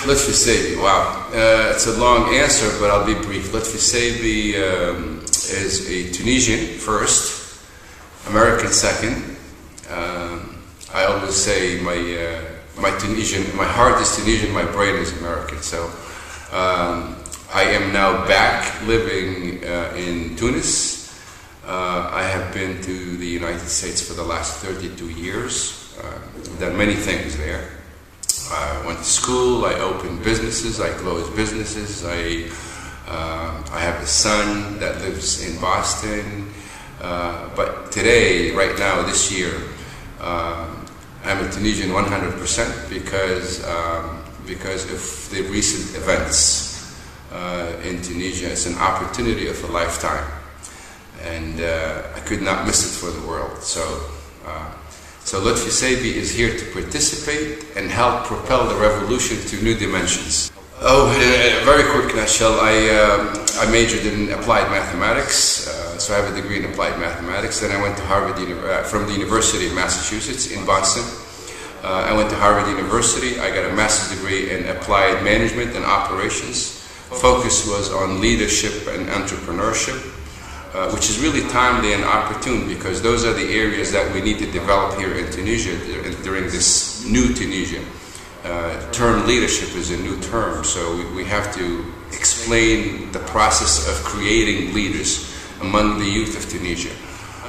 Lotfi Saibi, wow. It's a long answer, but I'll be brief. Lotfi Saibi is a Tunisian first, American second. I always say my heart is Tunisian, my brain is American. So I am now back living in Tunis. I have been to the United States for the last 32 years. I've done many things there. I went to school, I opened businesses, I closed businesses, I have a son that lives in Boston, but today, right now, this year, I'm a Tunisian 100% because of the recent events in Tunisia. It's an opportunity of a lifetime, and I could not miss it for the world. So Lotfi Saibi is here to participate and help propel the revolution to new dimensions. Oh, in a very quick nutshell, I majored in applied mathematics, so I have a degree in applied mathematics. Then I went to Harvard, from the University of Massachusetts in Boston. I went to Harvard University. I got a master's degree in applied management and operations. Focus was on leadership and entrepreneurship, which is really timely and opportune because those are the areas that we need to develop here in Tunisia during this new Tunisia. Term leadership is a new term, so we have to explain the process of creating leaders among the youth of Tunisia.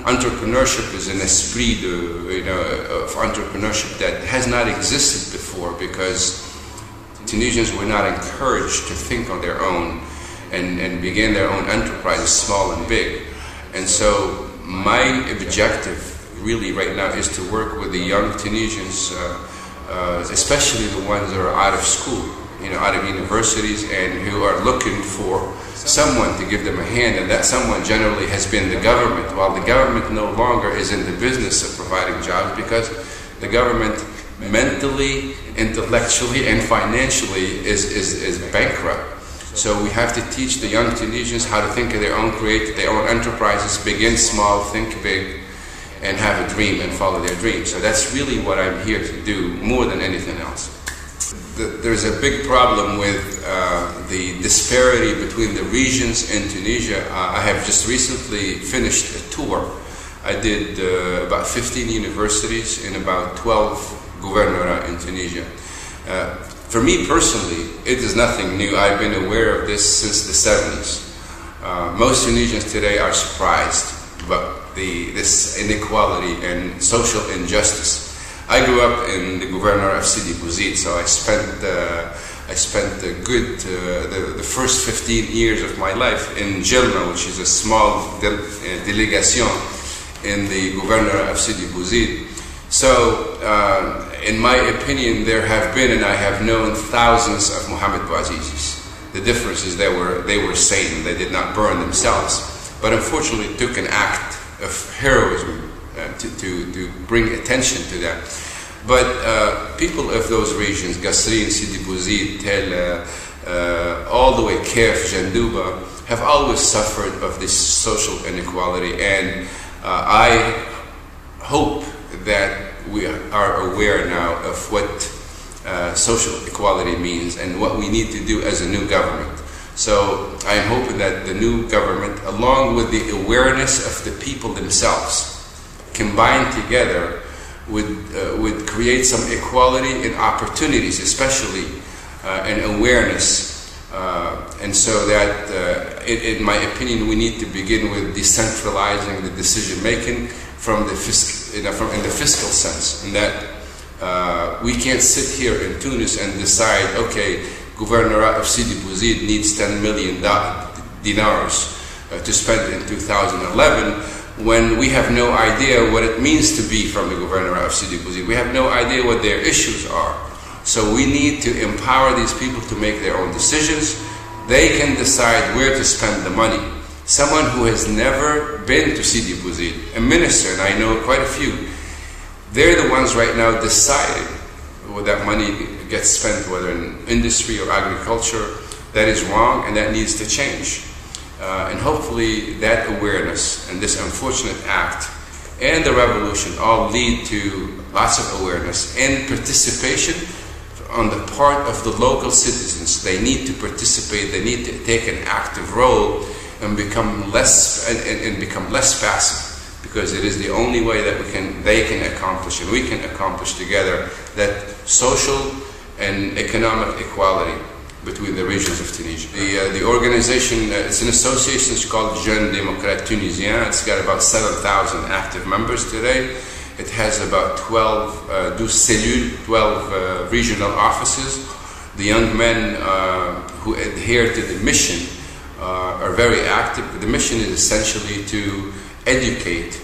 Entrepreneurship is an esprit of entrepreneurship that has not existed before because Tunisians were not encouraged to think on their own and begin their own enterprises, small and big. And so my objective really right now is to work with the young Tunisians, especially the ones that are out of school, out of universities, and who are looking for someone to give them a hand, and that someone generally has been the government, while the government no longer is in the business of providing jobs because the government mentally, intellectually, and financially is bankrupt. So we have to teach the young Tunisians how to think of their own, create their own enterprises, begin small, think big, and have a dream and follow their dream. So that's really what I'm here to do more than anything else. There's a big problem with the disparity between the regions in Tunisia. I have just recently finished a tour. I did about 15 universities in about 12 gouvernorats in Tunisia. For me personally, it is nothing new. I've been aware of this since the 70s. Most Tunisians today are surprised about this inequality and social injustice. I grew up in the gouverneur of Sidi Bouzid, so I spent the first 15 years of my life in Jelma, which is a small delegation in the gouverneur of Sidi Bouzid. So, in my opinion, there have been, and I have known, thousands of Mohamed Bouazizis. The difference is they were sane, they did not burn themselves. But unfortunately, it took an act of heroism to bring attention to that. But people of those regions, Qasrine, Sidi Bouzid, Tell, all the way Kef, Jandouba, have always suffered of this social inequality, and I hope that we are aware now of what social equality means and what we need to do as a new government. So I am hoping that the new government, along with the awareness of the people themselves, combined together would create some equality in opportunities, especially and awareness. And so that, in my opinion, we need to begin with decentralizing the decision making from the in the fiscal sense, and that we can't sit here in Tunis and decide, okay, Gouvernorat of Sidi Bouzid needs 10 million dinars to spend in 2011, when we have no idea what it means to be from the Gouvernorat of Sidi Bouzid. We have no idea what their issues are. So we need to empower these people to make their own decisions. They can decide where to spend the money. Someone who has never been to Sidi Bouzid, a minister, and I know quite a few, they're the ones right now deciding where that money gets spent, whether in industry or agriculture. That is wrong, and that needs to change. And hopefully that awareness and this unfortunate act and the revolution all lead to lots of awareness and participation on the part of the local citizens. They need to participate, they need to take an active role and become less passive, because it is the only way that they can accomplish, and we can accomplish together, that social and economic equality between the regions of Tunisia. The organization, it's an association, it's called Tunisian Democrats. It's got about 7,000 active members today. It has about 12 regional offices. The young men who adhere to the mission are very active. The mission is essentially to educate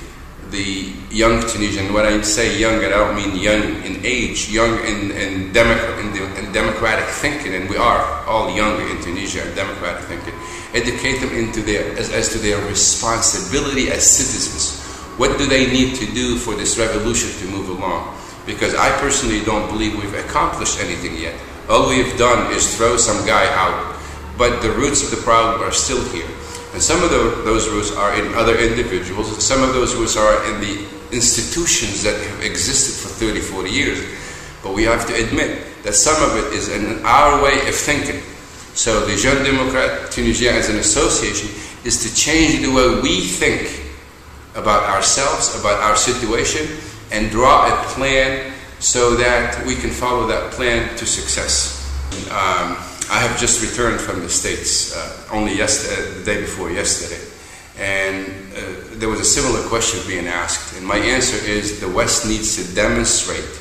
the young Tunisian. When I say young, I don't mean young in age, young in democratic thinking, and we are all young in Tunisia in democratic thinking. Educate them into as to their responsibility as citizens. What do they need to do for this revolution to move along? Because I personally don't believe we've accomplished anything yet. All we've done is throw some guy out, but the roots of the problem are still here. And some of those roots are in other individuals, and some of those roots are in the institutions that have existed for 30, 40 years. But we have to admit that some of it is in our way of thinking. So the Jeune Democrat Tunisia as an association is to change the way we think about ourselves, about our situation, and draw a plan so that we can follow that plan to success. I have just returned from the States only the day before yesterday, and there was a similar question being asked, and my answer is the West needs to demonstrate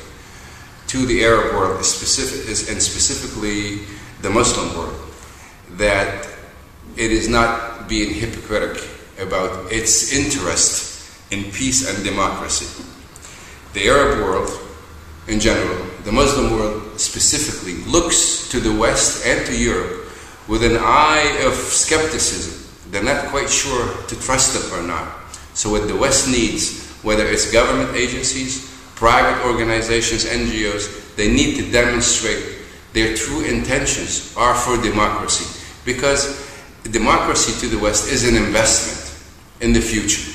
to the Arab world, and specifically the Muslim world, that it is not being hypocritical about its interest in peace and democracy. The Arab world in general, the Muslim world specifically, looks to the West and to Europe with an eye of skepticism. They're not quite sure to trust them or not. So what the West needs, whether it's government agencies, private organizations, NGOs, they need to demonstrate their true intentions are for democracy. Because democracy to the West is an investment in the future.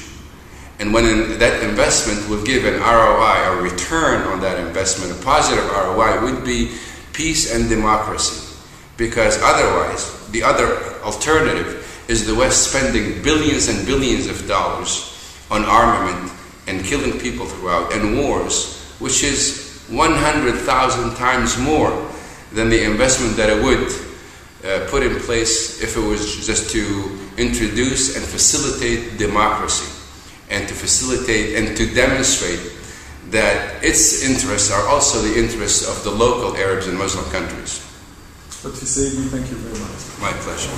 And when that investment will give an ROI, a return on that investment, a positive ROI, would be peace and democracy. Because otherwise, the other alternative is the West spending billions and billions of dollars on armament and killing people throughout, and wars, which is 100,000 times more than the investment that it would put in place if it was just to introduce and facilitate democracy, and to facilitate and to demonstrate that its interests are also the interests of the local Arabs and Muslim countries. Lotfi Saibi, thank you very much. My pleasure.